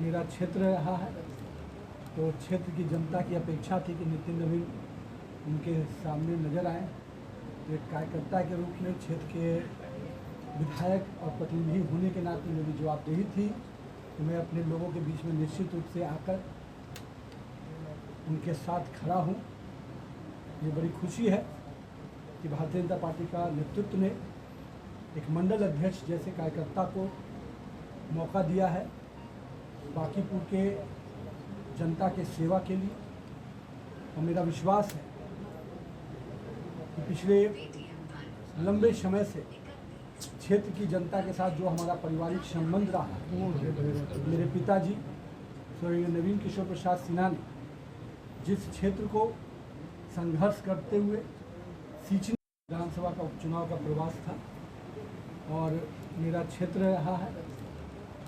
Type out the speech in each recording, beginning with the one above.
मेरा क्षेत्र रहा है, तो क्षेत्र की जनता की अपेक्षा थी कि नितिन नवीन उनके सामने नजर आए। तो एक कार्यकर्ता के रूप में क्षेत्र के विधायक और प्रतिनिधि होने के नाते मेरी जवाबदेही थी कि मैं अपने लोगों के बीच में निश्चित रूप से आकर उनके साथ खड़ा हूँ। ये बड़ी खुशी है कि भारतीय जनता पार्टी का नेतृत्व ने एक मंडल अध्यक्ष जैसे कार्यकर्ता को मौका दिया है बांकीपुर के जनता के सेवा के लिए। और मेरा विश्वास है कि पिछले लंबे समय से क्षेत्र की जनता के साथ जो हमारा पारिवारिक संबंध रहा है, मेरे पिताजी स्वर्गीय नवीन किशोर प्रसाद सिन्हा ने जिस क्षेत्र को संघर्ष करते हुए सींचने विधानसभा का उपचुनाव का प्रवास था और मेरा क्षेत्र रहा है,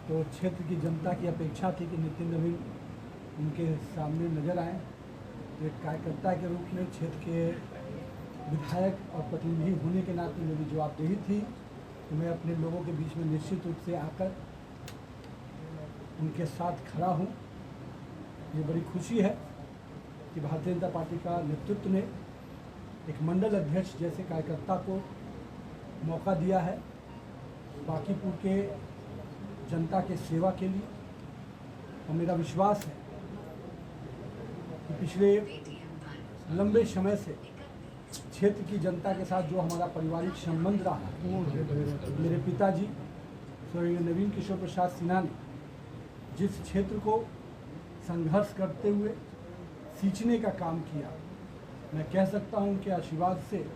तो क्षेत्र की जनता की अपेक्षा थी कि नितिन नवीन उनके सामने नजर आए। तो एक कार्यकर्ता के रूप में क्षेत्र के विधायक और प्रतिनिधि होने के नाते मेरी जवाबदेही थी कि मैं अपने लोगों के बीच में निश्चित रूप से आकर उनके साथ खड़ा हूँ। ये बड़ी खुशी है कि भारतीय जनता पार्टी का नेतृत्व ने एक मंडल अध्यक्ष जैसे कार्यकर्ता को मौका दिया है बांकीपुर के जनता के सेवा के लिए। और मेरा विश्वास है कि पिछले लंबे समय से क्षेत्र की जनता के साथ जो हमारा पारिवारिक संबंध रहा है, मेरे पिताजी स्वर्गीय नवीन किशोर प्रसाद सिन्हा ने जिस क्षेत्र को संघर्ष करते हुए सींचने का काम किया, मैं कह सकता हूं उनके आशीर्वाद से,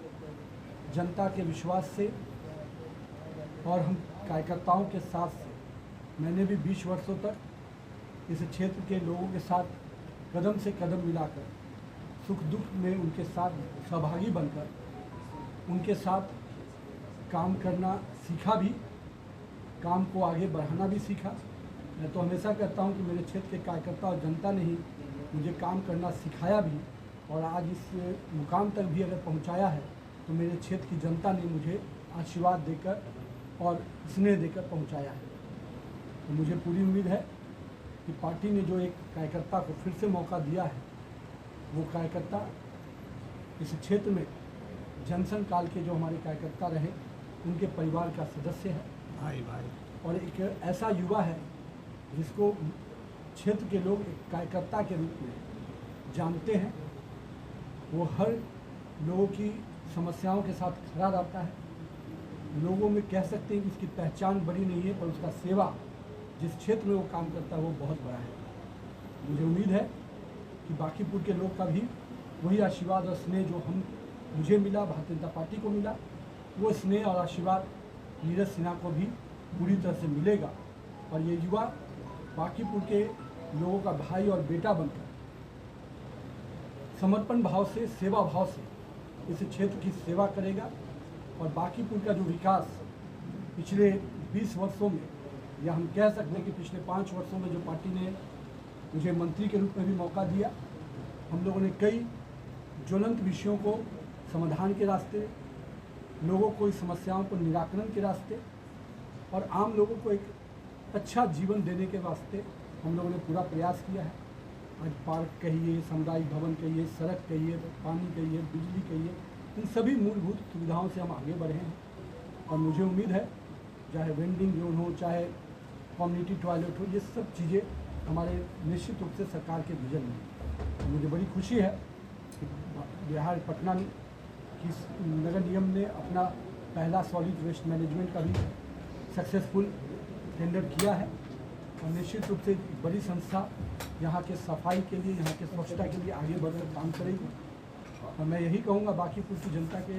जनता के विश्वास से और हम कार्यकर्ताओं के साथ से मैंने भी 20 वर्षों तक इस क्षेत्र के लोगों के साथ कदम से कदम मिलाकर सुख दुख में उनके साथ सहभागी बनकर उनके साथ काम करना सीखा भी, काम को आगे बढ़ाना भी सीखा। मैं तो हमेशा कहता हूं कि मेरे क्षेत्र के कार्यकर्ता और जनता ने ही मुझे काम करना सिखाया भी और आज इस मुकाम तक भी अगर पहुंचाया है तो मेरे क्षेत्र की जनता ने मुझे आशीर्वाद देकर और स्नेह देकर पहुंचाया है। तो मुझे पूरी उम्मीद है कि पार्टी ने जो एक कार्यकर्ता को फिर से मौका दिया है, वो कार्यकर्ता इस क्षेत्र में जनसंघ काल के जो हमारे कार्यकर्ता रहे उनके परिवार का सदस्य है, भाई और एक ऐसा युवा है जिसको क्षेत्र के लोग एक कार्यकर्ता के रूप में जानते हैं। वो हर लोगों की समस्याओं के साथ खड़ा रहता है। लोगों में कह सकते हैं कि उसकी पहचान बड़ी नहीं है, पर उसका सेवा जिस क्षेत्र में वो काम करता है वो बहुत बड़ा है। मुझे उम्मीद है कि बांकीपुर के लोग का भी वही आशीर्वाद और स्नेह जो मुझे मिला, भारतीय जनता पार्टी को मिला, वो स्नेह और आशीर्वाद नीरज सिन्हा को भी पूरी तरह से मिलेगा। और ये युवा बांकीपुर के लोगों का भाई और बेटा बनकर समर्पण भाव से, सेवा भाव से इस क्षेत्र की सेवा करेगा। और बांकीपुर का जो विकास पिछले 20 वर्षों में, या हम कह सकते हैं कि पिछले 5 वर्षों में जो पार्टी ने मुझे मंत्री के रूप में भी मौका दिया, हम लोगों ने कई ज्वलंत विषयों को समाधान के रास्ते, लोगों को इस समस्याओं को निराकरण के रास्ते और आम लोगों को एक अच्छा जीवन देने के वास्ते हम लोगों ने पूरा प्रयास किया है। आज पार्क कहिए, सामुदायिक भवन कहिए, सड़क कहिए, पानी कहिए, बिजली कहिए, इन सभी मूलभूत सुविधाओं से हम आगे बढ़े हैं। और मुझे उम्मीद है चाहे वेंडिंग जोन हो, चाहे कम्युनिटी टॉयलेट हो, ये सब चीज़ें हमारे निश्चित रूप से सरकार के विजन में। तो मुझे बड़ी खुशी है कि बिहार पटना की नगर निगम ने अपना पहला सॉलिड वेस्ट मैनेजमेंट का भी सक्सेसफुल टेंडर किया है। और निश्चित रूप से एक बड़ी संस्था यहाँ के सफाई के लिए, यहाँ के स्वच्छता के लिए आगे बढ़कर काम करेगी। और मैं यही कहूँगा बांकीपुर की जनता के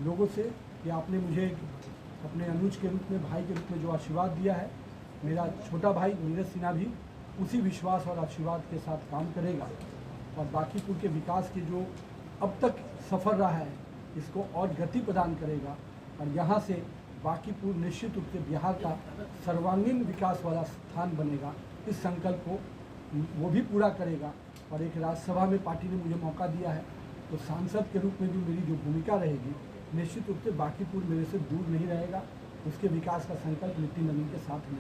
लोगों से कि आपने मुझे अपने अनुज के रूप में, भाई के रूप में जो आशीर्वाद दिया है, मेरा छोटा भाई नीरज सिन्हा भी उसी विश्वास और आशीर्वाद के साथ काम करेगा और बांकीपुर के विकास के जो अब तक सफ़र रहा है इसको और गति प्रदान करेगा। और यहाँ से बांकीपुर निश्चित रूप से बिहार का सर्वांगीण विकास वाला स्थान बनेगा। इस संकल्प को वो भी पूरा करेगा। और एक राज्यसभा में पार्टी ने मुझे मौका दिया है, तो सांसद के रूप में भी मेरी जो भूमिका रहेगी, निश्चित रूप से बांकीपुर मेरे से दूर नहीं रहेगा। उसके विकास का संकल्प नितिन नवीन के साथ में